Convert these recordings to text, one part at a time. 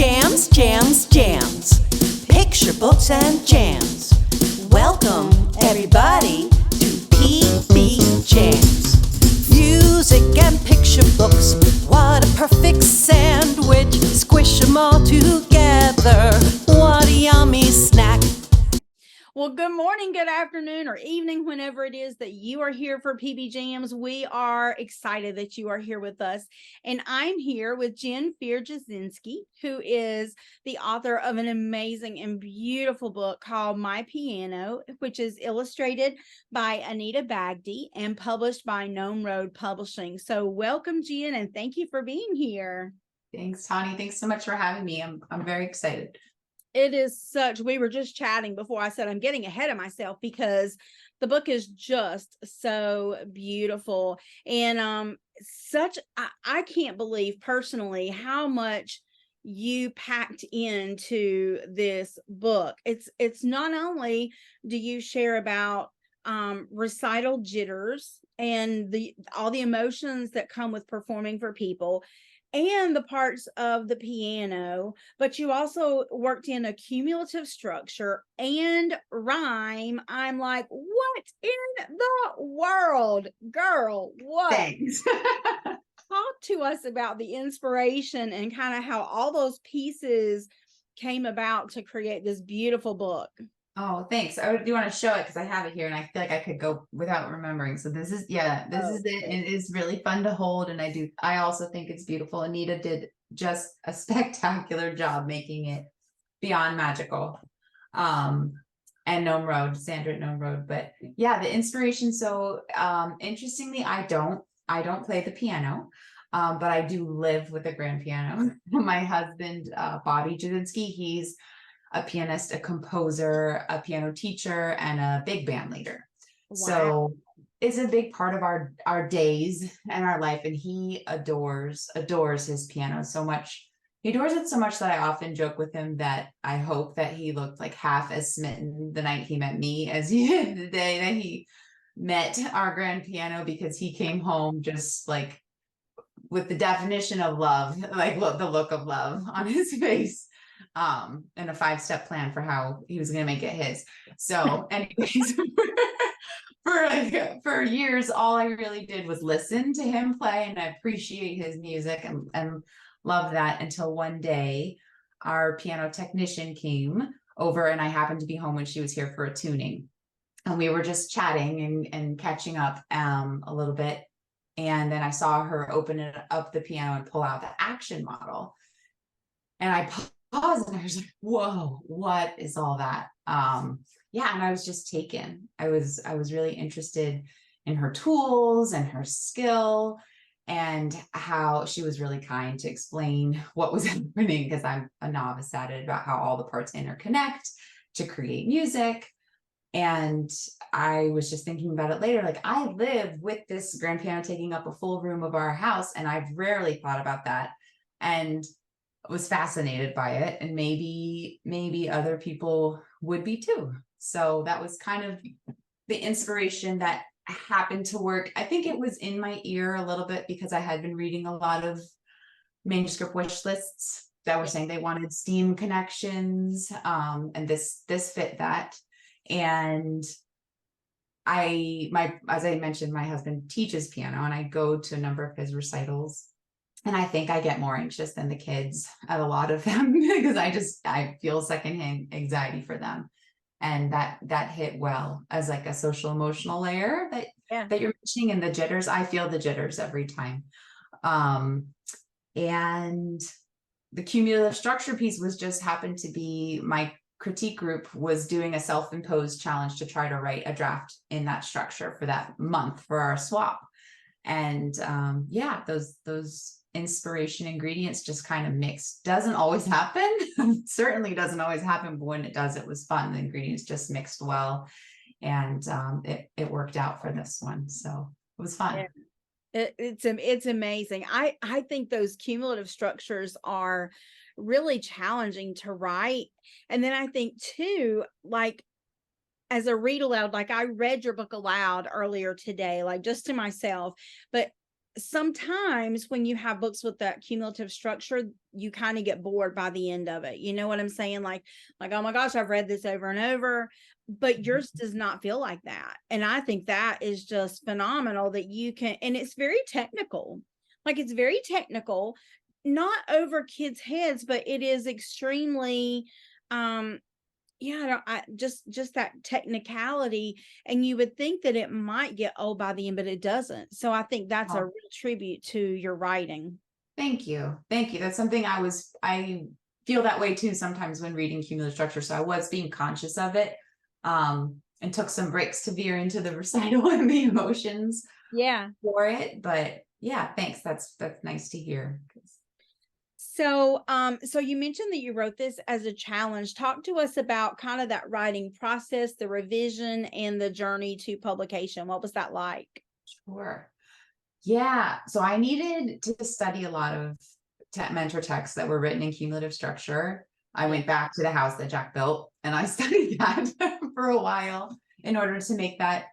Jams, jams, jams. Picture books and jams. Welcome, everybody, to PBJamz. Music and picture books. What a perfect sandwich. Squish them all together. What a yummy snack. Well, good morning, good afternoon, or evening, whenever it is that you are here for PBJamz. We are excited that you are here with us. And I'm here with Fier Jasinski, who is the author of an amazing and beautiful book called My Piano, which is illustrated by Anita Bagdy and published by Gnome Road Publishing. So welcome, Jen, and thank you for being here. Thanks, Tani. Thanks so much for having me. I'm very excited. It is we were just chatting before I said I'm getting ahead of myself because the book is just so beautiful. And I can't believe personally how much you packed into this book. It's not only do you share about recital jitters and all the emotions that come with performing for people and the parts of the piano, but you also worked in a cumulative structure and rhyme. I'm like, what in the world, girl? What? Thanks. Talk to us about the inspiration and kind of how all those pieces came about to create this beautiful book. Oh, thanks. I do want to show it because I have it here and I feel like I could go without remembering. So this is it. It is really fun to hold. And I also think it's beautiful. Anita did just a spectacular job making it beyond magical. And Gnome Road, Sandra at Gnome Road. But yeah, the inspiration. So interestingly, I don't play the piano. But I do live with a grand piano. My husband, Bobby Jasinski, he's a pianist, a composer, a piano teacher, and a big band leader. Wow. So it's a big part of our days and our life. And he adores his piano so much. He adores it so much that I often joke with him that I hope that he looked like half as smitten the night he met me as he did the day that he met our grand piano, because he came home just like with the definition of love, like the look of love on his face. And a 5-step plan for how he was going to make it his. So anyways, for years, all I really did was listen to him play, and I appreciate his music and love that, until one day our piano technician came over, and I happened to be home when she was here for a tuning, and we were just chatting and catching up a little bit. And then I saw her open up the piano and pull out the action model, and I paused and I was like, whoa, what is all that? Yeah, and I was just taken. I was really interested in her tools and her skill, and how she was really kind to explain what was happening, because I'm a novice at it, about how all the parts interconnect to create music. And I was just thinking about it later, like, I live with this grand piano taking up a full room of our house, and I've rarely thought about that, and was fascinated by it, and maybe other people would be too. So that was kind of the inspiration that happened to work. I think it was in my ear a little bit because I had been reading a lot of manuscript wish lists that were saying they wanted steam connections, and this fit that. And as I mentioned, my husband teaches piano, and I go to a number of his recitals. And I think I get more anxious than the kids at a lot of them because I feel secondhand anxiety for them. And that hit well as like a social emotional layer that you're mentioning, and the jitters. I feel the jitters every time. And the cumulative structure piece was just happened to be my critique group was doing a self-imposed challenge to try to write a draft in that structure for that month for our swap. And those inspiration ingredients just kind of mixed. Doesn't always happen. Certainly doesn't always happen, but when it does, it was fun. The ingredients just mixed well, and it worked out for this one. So it was fun. Yeah. It's amazing. I think those cumulative structures are really challenging to write. And then I think too, like, as a read aloud, like I read your book aloud earlier today, like just to myself, but sometimes when you have books with that cumulative structure, you kind of get bored by the end of it. You know what I'm saying? Like, oh my gosh, I've read this over and over, but yours does not feel like that. And I think that is just phenomenal that you can, and it's very technical. Like, it's very technical, not over kids' heads, but it is extremely, yeah, just that technicality, and you would think that it might get old by the end, but it doesn't. So I think that's a Oh, real tribute to your writing. thank you. Thank you. That's something I feel that way too sometimes when reading cumulative structure. So I was being conscious of it. And took some breaks to veer into the recital and the emotions Yeah. for it. But yeah, thanks. That's nice to hear. So, so you mentioned that you wrote this as a challenge. Talk to us about kind of that writing process, the revision, and the journey to publication. What was that like? Sure. Yeah. So I needed to study a lot of mentor texts that were written in cumulative structure. I went back to the house that Jack built and I studied that for a while in order to make that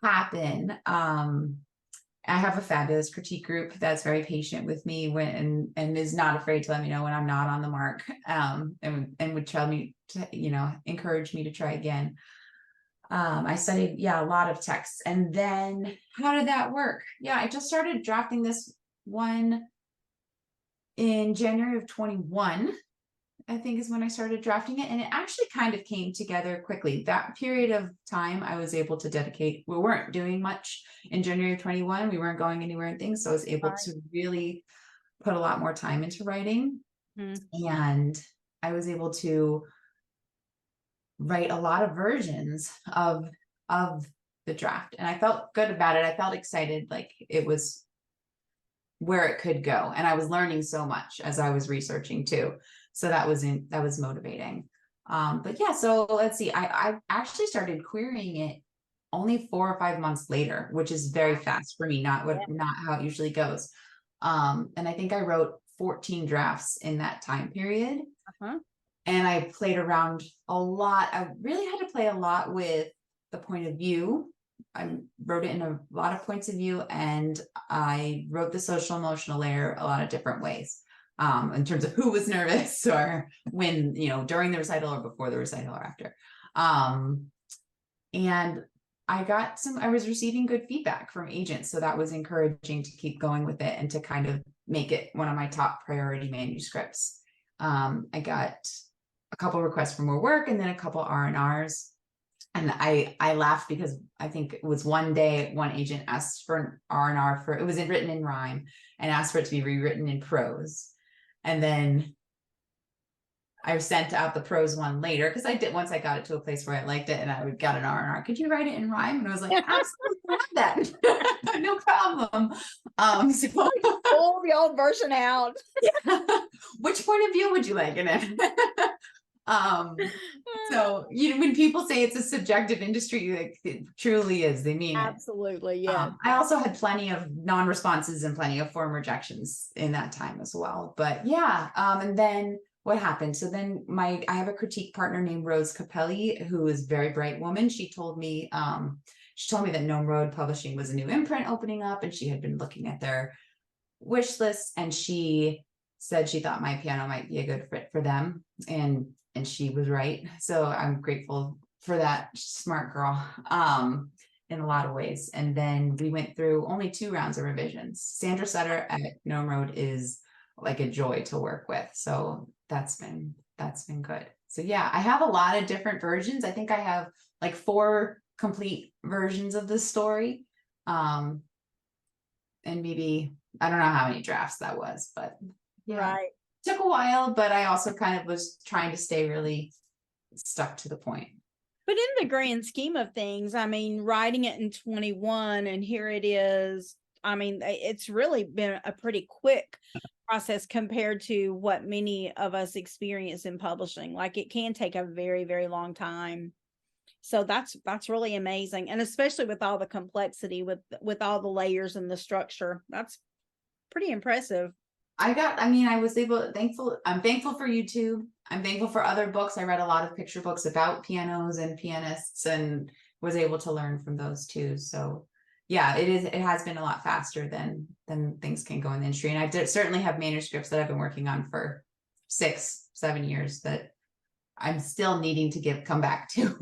happen. I have a fabulous critique group that's very patient with me and is not afraid to let me know when I'm not on the mark, and would tell me to, encourage me to try again. I studied, a lot of texts. And then how did that work? Yeah, I just started drafting this one in January of 21, I think is when I started drafting it. And it actually kind of came together quickly. That period of time I was able to dedicate, we weren't doing much in January of 21. We weren't going anywhere and things. So I was able to really put a lot more time into writing. And I was able to write a lot of versions of the draft. And I felt good about it. I felt excited, like it was where it could go. And I was learning so much as I was researching too. So that was motivating. But yeah, so let's see. I actually started querying it only 4 or 5 months later, which is very fast for me, not how it usually goes. And I think I wrote 14 drafts in that time period. And I played around a lot. I really had to play a lot with the point of view. I wrote it in a lot of points of view, and I wrote the social emotional layer a lot of different ways. In terms of who was nervous or when, during the recital or before the recital or after. And I was receiving good feedback from agents. So that was encouraging to keep going with it and to kind of make it one of my top priority manuscripts. I got a couple requests for more work and then a couple R&Rs. And I laughed because I think it was one day one agent asked for an R&R it was written in rhyme and asked for it to be rewritten in prose. And then I sent out the prose one later because once I got it to a place where I liked it and I got an R&R. Could you write it in rhyme? And I was like, absolutely love that. No problem. So Pull the old version out. Which point of view would you like in it? So when people say it's a subjective industry, like it truly is, they mean absolutely, it. yeah. I also had plenty of non-responses and plenty of form rejections in that time as well. But yeah, and then what happened? So then I have a critique partner named Rose Capelli, who is a very bright woman. She told me that Gnome Road Publishing was a new imprint opening up, and she had been looking at their wish list, and she said she thought my piano might be a good fit for them, and she was right. So I'm grateful for that. Smart girl, in a lot of ways. And then we went through only 2 rounds of revisions. Sandra Sutter at Gnome Road is like a joy to work with. So that's been good. So yeah, I have a lot of different versions. I think I have like 4 complete versions of the story. And maybe, I don't know how many drafts that was, but yeah. Right. Took a while, but I also kind of was trying to stay really stuck to the point. But in the grand scheme of things, I mean, writing it in 21 and here it is, I mean, it's really been a pretty quick process compared to what many of us experience in publishing. Like, it can take a very, very long time. So that's really amazing. And especially with all the complexity, with all the layers and the structure, that's pretty impressive. I'm thankful for YouTube. I'm thankful for other books. I read a lot of picture books about pianos and pianists and was able to learn from those too. So yeah, it has been a lot faster than things can go in the industry. And I certainly have manuscripts that I've been working on for 6-7 years that I'm still needing to come back to.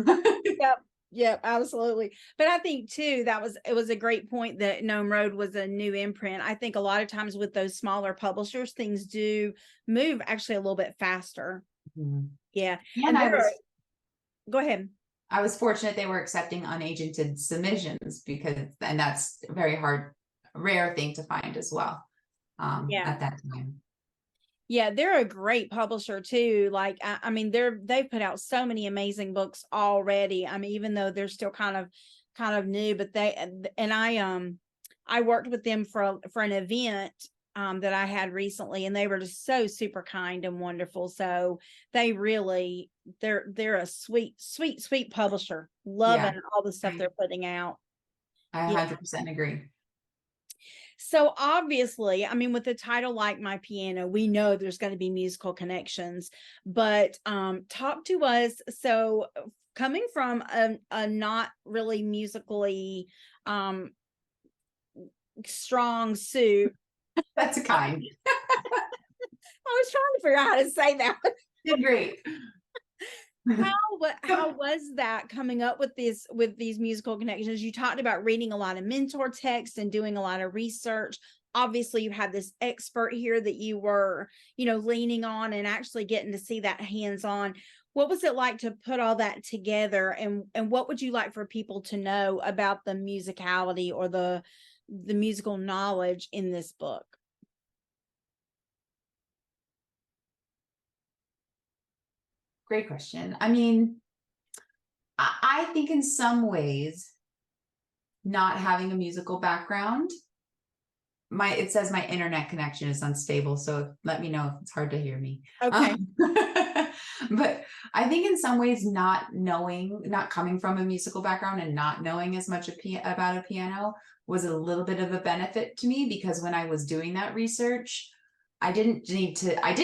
Yep. Yep, absolutely. But I think too, it was a great point that Gnome Road was a new imprint. I think a lot of times with those smaller publishers, things do move actually a little bit faster. Mhm. Yeah. And Go ahead. I was fortunate they were accepting unagented submissions and that's a very rare thing to find as well. Yeah. At that time. Yeah, they're a great publisher too. Like, I mean, they've put out so many amazing books already. I mean, even though they're still kind of new, but I worked with them for an event that I had recently, and they were just so super kind and wonderful. So they're a sweet publisher. Loving all the stuff they're putting out. I 100% agree. So obviously, I mean, with a title like My Piano, we know there's going to be musical connections, but talk to us. So coming from a not really musically strong suit. That's kind. I was trying to figure out how to say that. Did great. How was that coming up with these musical connections? You talked about reading a lot of mentor texts and doing a lot of research. Obviously, you had this expert here that you were, leaning on and actually getting to see that hands-on. What was it like to put all that together, and what would you like for people to know about the musicality or the musical knowledge in this book? Great question. I mean, I think in some ways, not having a musical background, it says my internet connection is unstable. So let me know if it's hard to hear me. Okay. But I think in some ways, not coming from a musical background and not knowing as much about a piano was a little bit of a benefit to me, because when I was doing that research, I didn't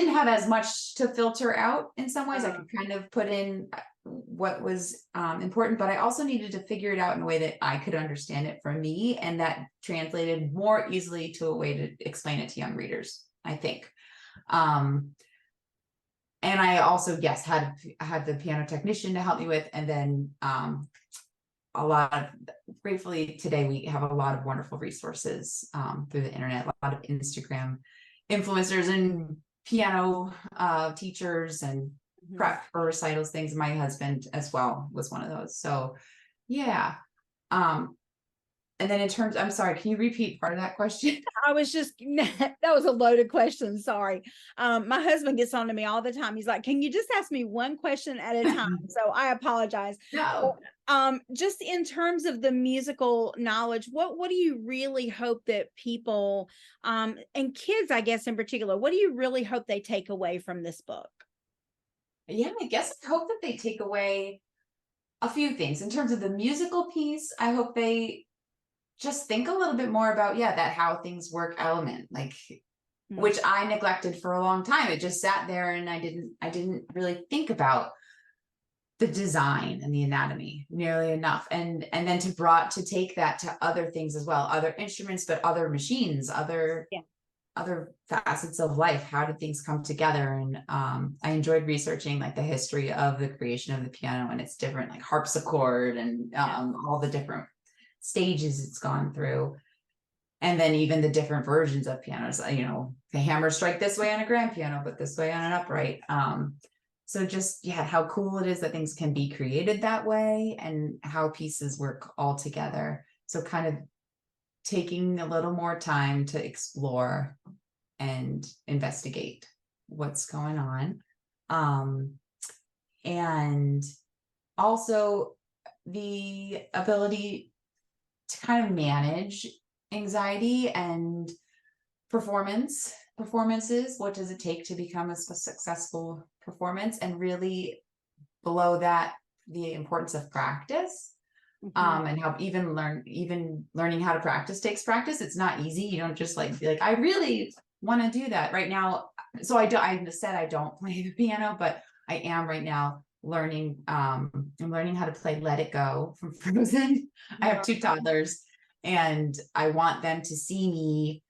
have as much to filter out in some ways. I could kind of put in what was important, but I also needed to figure it out in a way that I could understand it for me. And that translated more easily to a way to explain it to young readers, I think. And I also, yes, had the piano technician to help me with, and then gratefully today we have a lot of wonderful resources through the internet, a lot of Instagram influencers and piano teachers and prep for recitals things. My husband as well was one of those. So yeah. And then in terms, I'm sorry, can you repeat part of that question? I was just, that was a loaded question. Sorry. My husband gets on to me all the time. He's like, can you just ask me one question at a time? So I apologize. No. Just in terms of the musical knowledge, what do you really hope that people, and kids, I guess in particular, what do you really hope they take away from this book? Yeah, I guess I hope that they take away a few things. In terms of the musical piece, I hope they just think a little bit more about, that how things work element, like, which I neglected for a long time. It just sat there and I didn't really think about the design and the anatomy nearly enough. And then to take that to other things as well, other instruments, but other machines, other facets of life. How did things come together? And I enjoyed researching like the history of the creation of the piano and its different like harpsichord and all the different stages it's gone through. And then even the different versions of pianos, the hammer strike this way on a grand piano, but this way on an upright. So just, how cool it is that things can be created that way and how pieces work all together. So kind of taking a little more time to explore and investigate what's going on. And also the ability to kind of manage anxiety and performances. What does it take to become a successful performance? And really below that, the importance of practice. And how even learning how to practice takes practice. It's not easy. You don't just be like, I really want to do that right now. So I said I don't play the piano, but I am right now learning. I'm learning how to play Let It Go from Frozen. I have 2 toddlers And I want them to see me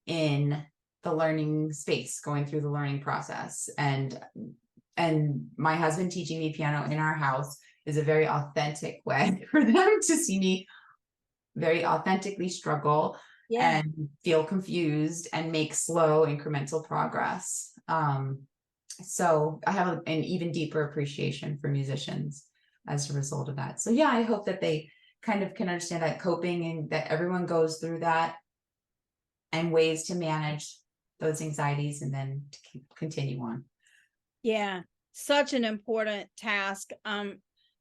in the learning space, going through the learning process. And my husband teaching me piano in our house is a very authentic way for them to see me very authentically struggle and feel confused and make slow incremental progress. So I have an even deeper appreciation for musicians as a result of that. So yeah, I hope that they kind of can understand that coping, and that everyone goes through that, and ways to manage those anxieties and then to continue on. Yeah, such an important task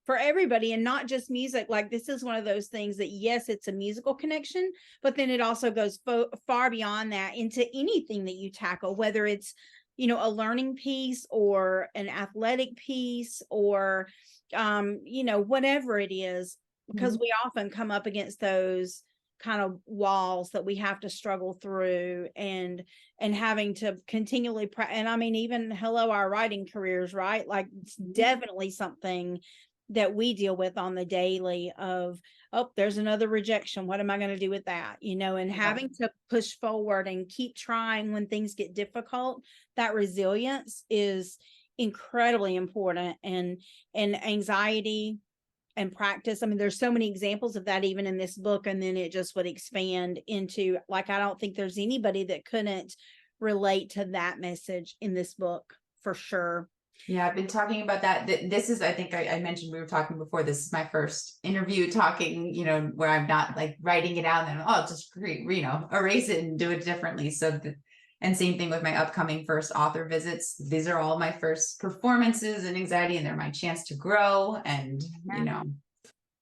for everybody, and not just music. Like, this is one of those things that, yes, it's a musical connection, but then it also goes far beyond that into anything that you tackle, whether it's, you know, a learning piece or an athletic piece, or you know, whatever it is, because we often come up against those kind of walls that we have to struggle through, and having to continually and I mean, even hello, our writing careers, right? Like, it's definitely something that we deal with on the daily of, oh, there's another rejection, what am I going to do with that, you know? And having to push forward and keep trying when things get difficult. That resilience is incredibly important. And anxiety and practice, I mean, there's so many examples of that even in this book, and then it just would expand into, like, I don't think there's anybody that couldn't relate to that message in this book, for sure. Yeah, I've been talking about that. This is, I think I mentioned, we were talking before, this is my first interview talking, you know, where I'm not like writing it out and just you know, erase it and do it differently. So and same thing with my upcoming first author visits. These are all my first performances and anxiety, and they're my chance to grow and, you know,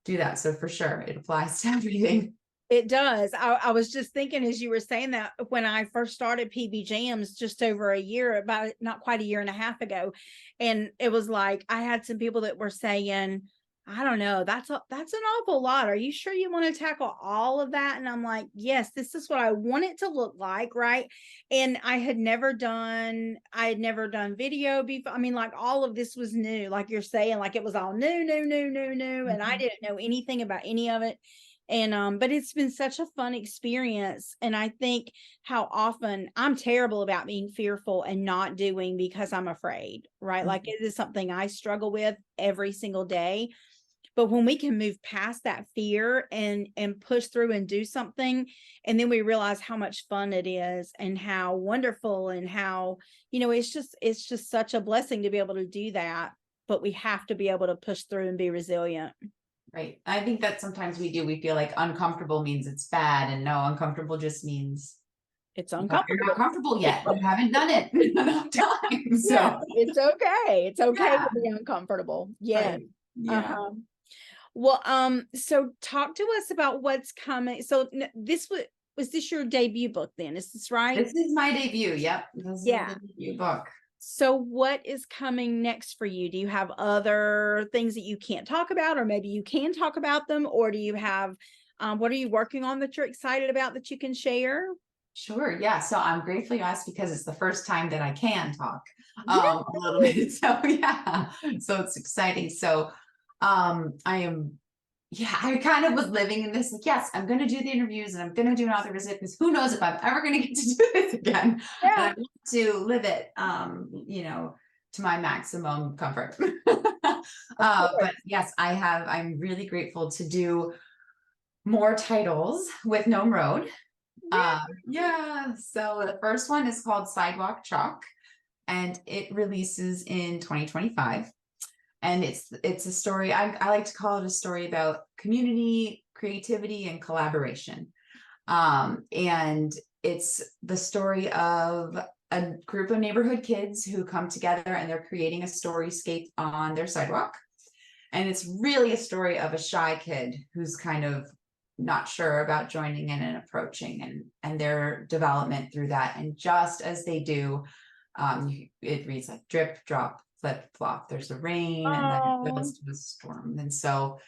do that. So for sure, it applies to everything. It does. I was just thinking as you were saying that, when I first started PBJamz just over a year, about not quite a year and a half ago, and it was like, I had some people that were saying, I don't know, that's an awful lot. Are you sure you want to tackle all of that? And I'm like, yes, this is what I want it to look like, right? And I had never done video before. I mean, like, all of this was new, like you're saying, like it was all new, and I didn't know anything about any of it. And but it's been such a fun experience. And I think how often I'm terrible about being fearful and not doing because I'm afraid, right? Like, it is something I struggle with every single day. But when we can move past that fear and push through and do something, and then we realize how much fun it is and how wonderful, and how, you know, it's just such a blessing to be able to do that. But we have to be able to push through and be resilient. Right. I think that sometimes we feel like uncomfortable means it's bad, and no, uncomfortable just means it's uncomfortable. You're not comfortable yet. You haven't done it enough times. So yeah, it's okay. It's okay to be uncomfortable. Yeah. Right. Yeah. Well, so talk to us about what's coming. So this was this your debut book then? Is this right? This is my debut. Yep. This is the debut book. So what is coming next for you? Do you have other things that you can't talk about, or maybe you can talk about them, or do you have, what are you working on that you're excited about that you can share? Sure. Yeah. So I'm grateful you asked, because it's the first time that I can talk a little bit. So yeah, so it's exciting. So I kind of was living in this, like, yes, I'm going to do the interviews and I'm going to do an author visit, because who knows if I'm ever going to get to do this again. Yeah. But I want to live it, you know, to my maximum comfort. But yes, I'm really grateful to do more titles with Gnome Road. So the first one is called Sidewalk Chalk, and it releases in 2025. And it's a story, I like to call it a story about community, creativity, and collaboration. And it's the story of a group of neighborhood kids who come together and they're creating a storyscape on their sidewalk. And it's really a story of a shy kid who's kind of not sure about joining in and approaching, and their development through that. And just as they do, it reads like drip, drop, flip, flop. There's a rain, and then it goes to a storm. And so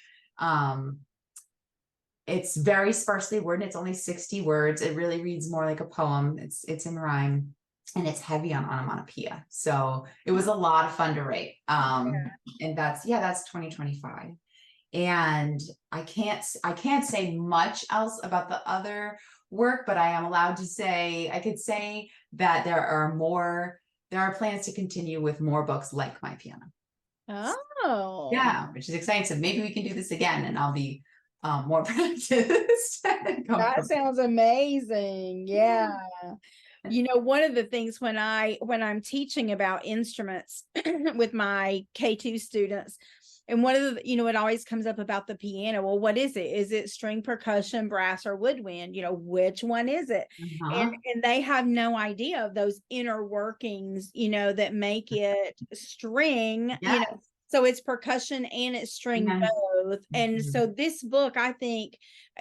it's very sparsely worded. It's only 60 words. It really reads more like a poem. It's in rhyme, and it's heavy on onomatopoeia. So it was a lot of fun to write. And that's 2025. And I can't say much else about the other work, but I am allowed to say, I could say that there are plans to continue with more books like my piano. Oh, Yeah, which is exciting. So maybe we can do this again and I'll be more practiced. that sounds amazing. Yeah. You know, one of the things when I'm teaching about instruments with my K2 students, and one of the, you know, it always comes up about the piano. Well, what is it? Is it string, percussion, brass, or woodwind? You know, which one is it? Uh-huh. And they have no idea of those inner workings, you know, that make it string, you Yeah. know. So it's percussion and it's string Yeah. both. And Mhm. so this book, I think,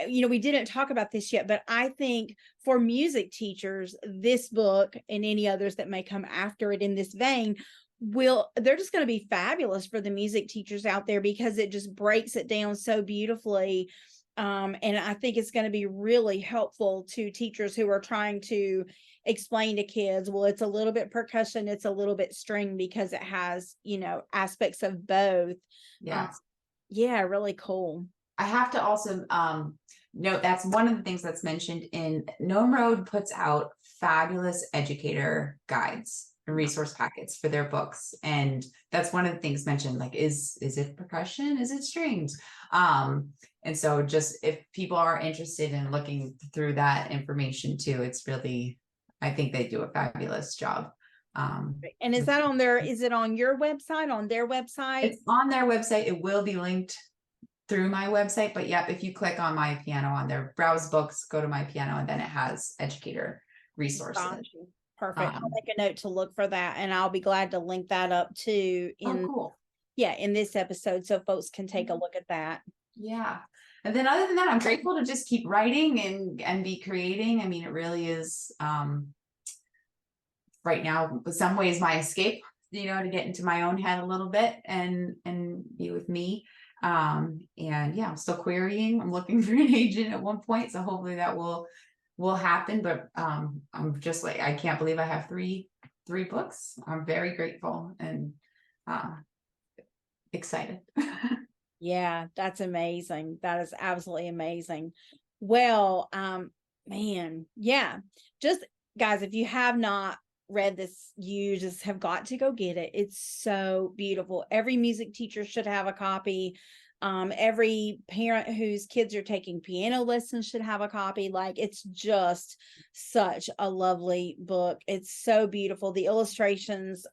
you know, we didn't talk about this yet, but I think for music teachers, this book and any others that may come after it in this vein they're just going to be fabulous for the music teachers out there, because it just breaks it down so beautifully. And I think it's going to be really helpful to teachers who are trying to explain to kids, well, it's a little bit percussion, it's a little bit string, because it has, you know, aspects of both. Yeah. Yeah, really cool. I have to also note that's one of the things that's mentioned in Gnome Road puts out fabulous educator guides and resource packets for their books. And that's one of the things mentioned, like, is it percussion? Is it strings? And so just if people are interested in looking through that information too, it's really, I think they do a fabulous job. And is that is it on your website, on their website? It's on their website. It will be linked through my website, but yep, if you click on my piano on there, browse books, go to my piano, and then it has educator resources. Perfect. I'll make a note to look for that, and I'll be glad to link that up too Cool. Yeah, in this episode, so folks can take a look at that. Yeah. And then other than that, I'm grateful to just keep writing and be creating. I mean, it really is right now, in some ways, my escape, you know, to get into my own head a little bit and be with me. And yeah, I'm still querying. I'm looking for an agent at one point, so hopefully that will happen. But I'm just like, I can't believe I have three books. I'm very grateful and excited. Yeah, that's amazing. That is absolutely amazing. Well, man, yeah. Just guys, if you have not read this, you just have got to go get it. It's so beautiful. Every music teacher should have a copy. Every parent whose kids are taking piano lessons should have a copy. Like, it's just such a lovely book. It's so beautiful. The illustrations,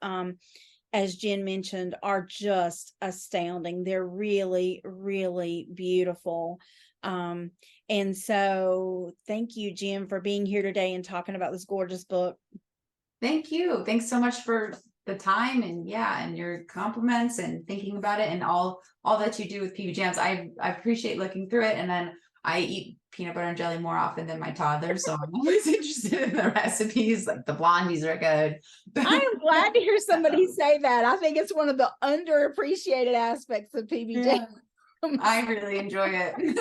as Jen mentioned, are just astounding. They're really, really beautiful. And so thank you, Jen, for being here today and talking about this gorgeous book. Thank you. Thanks so much for the time and your compliments and thinking about it and all that you do with PBJamz. I appreciate looking through it, and then I eat peanut butter and jelly more often than my toddler, so I'm always interested in the recipes. Like, the blondies are good. I am glad to hear somebody say that. I think it's one of the underappreciated aspects of PBJ. Yeah, I really enjoy it.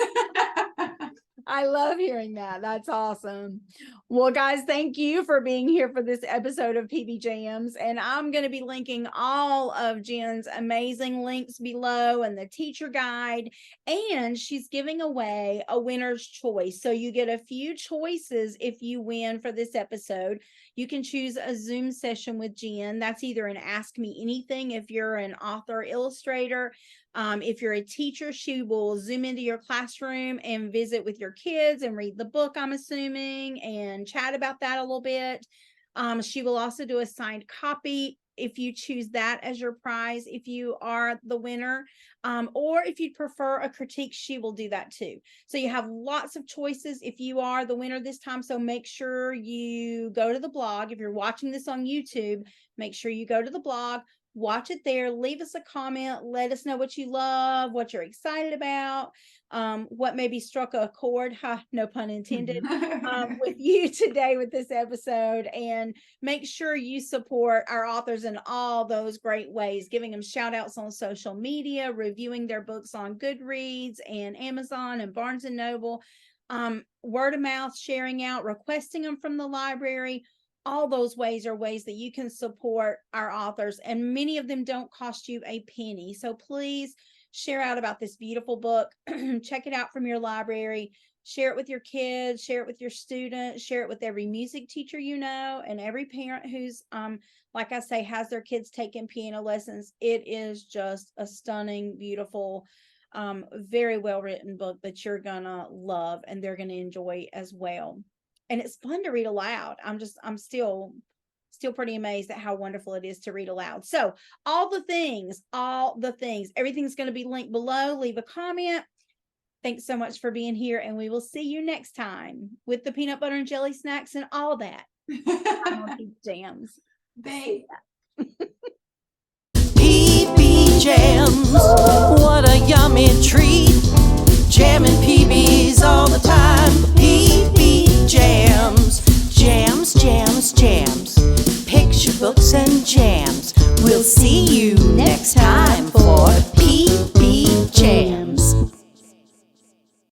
I love hearing that. That's awesome. Well, guys, thank you for being here for this episode of PBJamz. And I'm going to be linking all of Jen's amazing links below and the teacher guide. And she's giving away a winner's choice. So you get a few choices if you win for this episode. You can choose a Zoom session with Jen. That's either an Ask Me Anything if you're an author, illustrator. If you're a teacher, she will Zoom into your classroom and visit with your kids and read the book, I'm assuming, and chat about that a little bit. She will also do a signed copy if you choose that as your prize, if you are the winner, or if you'd prefer a critique, she will do that too. So you have lots of choices if you are the winner this time. So make sure you go to the blog. If you're watching this on YouTube, make sure you go to the blog, watch it there, leave us a comment, let us know what you love, what you're excited about, what maybe struck a chord, no pun intended, with you today with this episode. And make sure you support our authors in all those great ways, giving them shout outs on social media, reviewing their books on Goodreads and Amazon and Barnes and Noble, word of mouth, sharing out, requesting them from the library. All those ways are ways that you can support our authors, and many of them don't cost you a penny. So please share out about this beautiful book. Check it out from your library. Share it with your kids, share it with your students, share it with every music teacher you know, and every parent who's, like I say, has their kids taking piano lessons. It is just a stunning, beautiful, very well written book that you're gonna love and they're gonna enjoy as well. And it's fun to read aloud. I'm still pretty amazed at how wonderful it is to read aloud. So all the things, everything's going to be linked below. Leave a comment. Thanks so much for being here, and we will see you next time with the peanut butter and jelly snacks and all that. PBJamz. Thanks. PBJamz, what a yummy treat. Jamming PBs all the time.